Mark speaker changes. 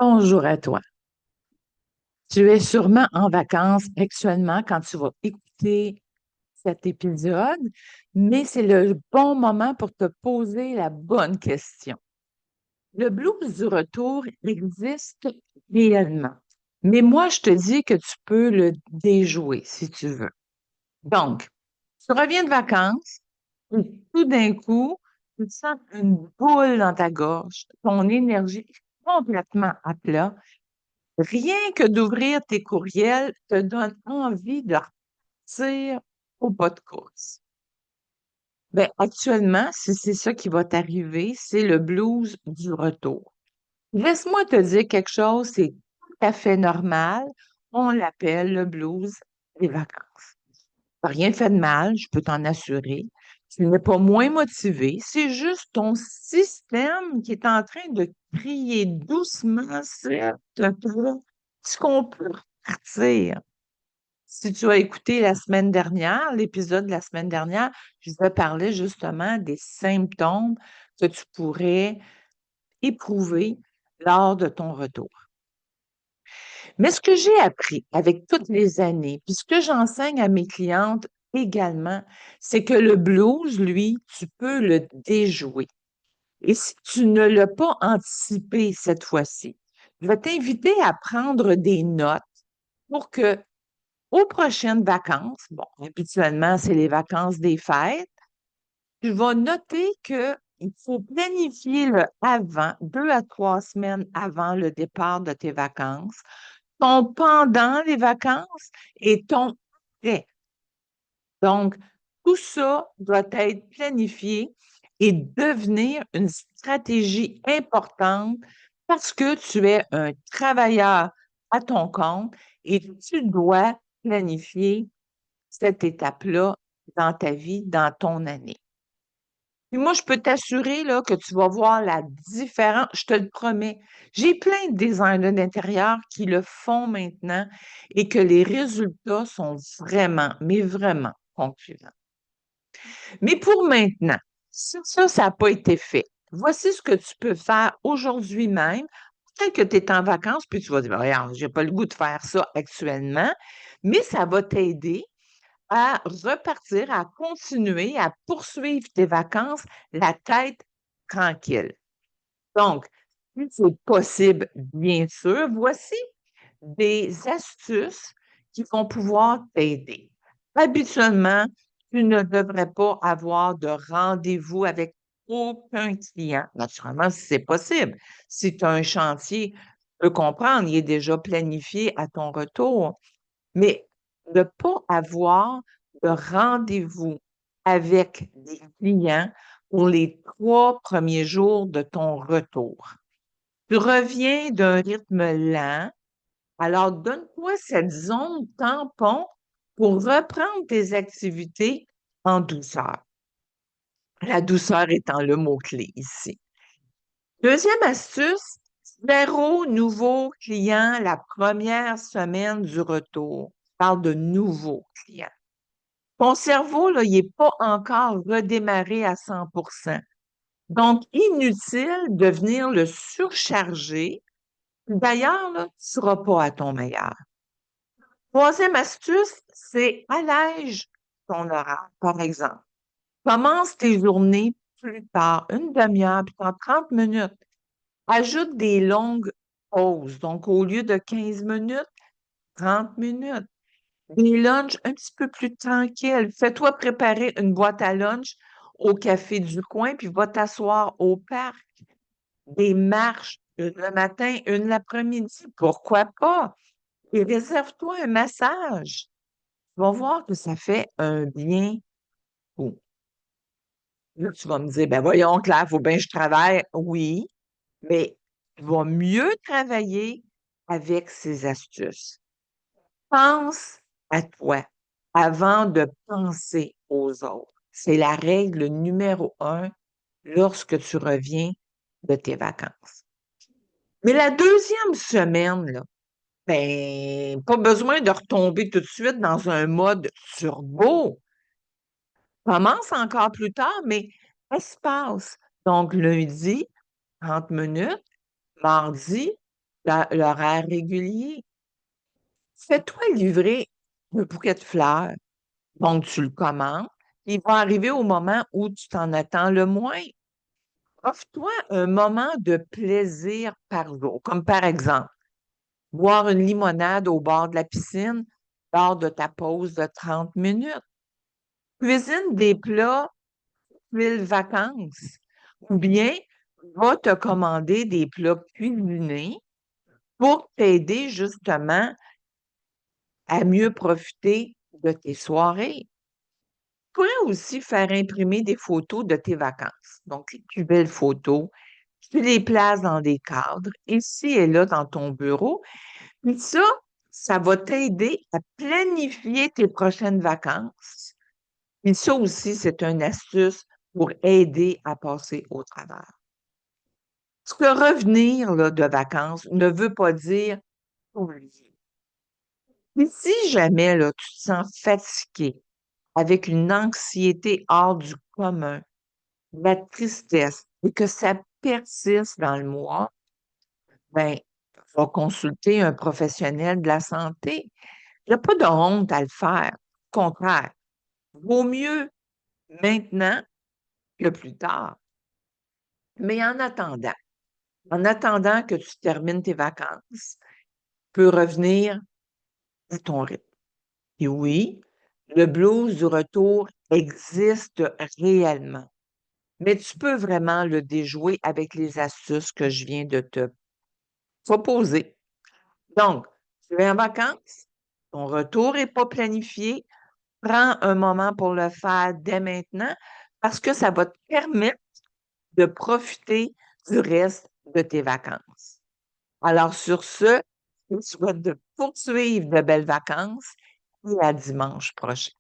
Speaker 1: Bonjour à toi. Tu es sûrement en vacances actuellement quand tu vas écouter cet épisode, mais c'est le bon moment pour te poser la bonne question. Le blues du retour existe réellement, mais moi, je te dis que tu peux le déjouer si tu veux. Donc, tu reviens de vacances et tout d'un coup, tu sens une boule dans ta gorge, ton énergie est complètement à plat. Rien que d'ouvrir tes courriels te donne envie de repartir au pas de course. Ben, actuellement, si c'est ça qui va t'arriver, c'est le blues du retour. Laisse-moi te dire quelque chose, c'est tout à fait normal. On l'appelle le blues des vacances. T'as rien fait de mal, je peux t'en assurer. Tu n'es pas moins motivé, c'est juste ton système qui est en train de crier doucement, c'est ce qu'on peut repartir. Si tu as écouté la semaine dernière, l'épisode de la semaine dernière, je vous ai parlé justement des symptômes que tu pourrais éprouver lors de ton retour. Mais ce que j'ai appris avec toutes les années, puis ce que j'enseigne à mes clientes également, c'est que le blues, lui, tu peux le déjouer. Et si tu ne l'as pas anticipé cette fois-ci, je vais t'inviter à prendre des notes pour que aux prochaines vacances, bon, habituellement, c'est les vacances des fêtes, tu vas noter que il faut planifier le avant, 2 à 3 semaines avant le départ de tes vacances, ton pendant les vacances et ton après. Donc, tout ça doit être planifié et devenir une stratégie importante parce que tu es un travailleur à ton compte et tu dois planifier cette étape-là dans ta vie, dans ton année. Puis moi, je peux t'assurer là, que tu vas voir la différence, je te le promets. J'ai plein de designers d'intérieur qui le font maintenant et que les résultats sont vraiment, mais vraiment concluants. Mais pour maintenant, si ça n'a pas été fait, voici ce que tu peux faire aujourd'hui même. Peut-être que tu es en vacances, puis tu vas dire, ben, regarde, j'ai pas le goût de faire ça actuellement, mais ça va t'aider à repartir, à continuer, à poursuivre tes vacances, la tête tranquille. Donc, si c'est possible, bien sûr, voici des astuces qui vont pouvoir t'aider. Habituellement, tu ne devrais pas avoir de rendez-vous avec aucun client. Naturellement, si c'est possible. Si tu as un chantier, tu peux comprendre, il est déjà planifié à ton retour. Mais ne pas avoir de rendez-vous avec des clients pour les 3 premiers jours de ton retour. Tu reviens d'un rythme lent, alors donne-toi cette zone tampon pour reprendre tes activités en douceur. La douceur étant le mot-clé ici. Deuxième astuce, zéro nouveau client la première semaine du retour. Je parle de nouveaux clients. Ton cerveau, là, il n'est pas encore redémarré à 100%. Donc, inutile de venir le surcharger. D'ailleurs, là, tu ne seras pas à ton meilleur. Troisième astuce, c'est allège ton horaire, par exemple. Commence tes journées plus tard, une demi-heure, puis en 30 minutes. Ajoute des longues pauses. Donc, au lieu de 15 minutes, 30 minutes. Des lunchs un petit peu plus tranquilles. Fais-toi préparer une boîte à lunch au café du coin, puis va t'asseoir au parc. Des marches, une le matin, une l'après-midi. Pourquoi pas? Et réserve-toi un massage. Tu vas voir que ça fait un bien fou. Là, tu vas me dire, ben voyons, Claire, faut bien que je travaille. Oui, mais tu vas mieux travailler avec ces astuces. Pense à toi avant de penser aux autres. C'est la règle numéro 1 lorsque tu reviens de tes vacances. Mais la deuxième semaine, là, ben, pas besoin de retomber tout de suite dans un mode turbo. Commence encore plus tard, mais espace. Donc, lundi, 30 minutes, mardi, l'horaire régulier. Fais-toi livrer un bouquet de fleurs. Donc, tu le commandes. Il va arriver au moment où tu t'en attends le moins. Offre-toi un moment de plaisir par jour, comme par exemple, boire une limonade au bord de la piscine lors de ta pause de 30 minutes. Cuisine des plats style vacances. Ou bien, va te commander des plats cuisinés pour t'aider justement à mieux profiter de tes soirées. Tu pourrais aussi faire imprimer des photos de tes vacances. Donc, les plus belles photos, tu les places dans des cadres, ici et là dans ton bureau. Puis ça va t'aider à planifier tes prochaines vacances. Et ça aussi, c'est une astuce pour aider à passer au travers. Parce que revenir là, de vacances ne veut pas dire oublier. Mais si jamais là, tu te sens fatigué, avec une anxiété hors du commun, la tristesse, et que ça persiste dans le mois, ben, va consulter un professionnel de la santé. Il n'y a pas de honte à le faire. Au contraire, vaut mieux maintenant que plus tard. Mais en attendant que tu termines tes vacances, tu peux revenir à ton rythme. Et oui, le blues du retour existe réellement, mais tu peux vraiment le déjouer avec les astuces que je viens de te proposer. Donc, tu es en vacances, ton retour n'est pas planifié, prends un moment pour le faire dès maintenant parce que ça va te permettre de profiter du reste de tes vacances. Alors, sur ce, je te souhaite de poursuivre de belles vacances et à dimanche prochain.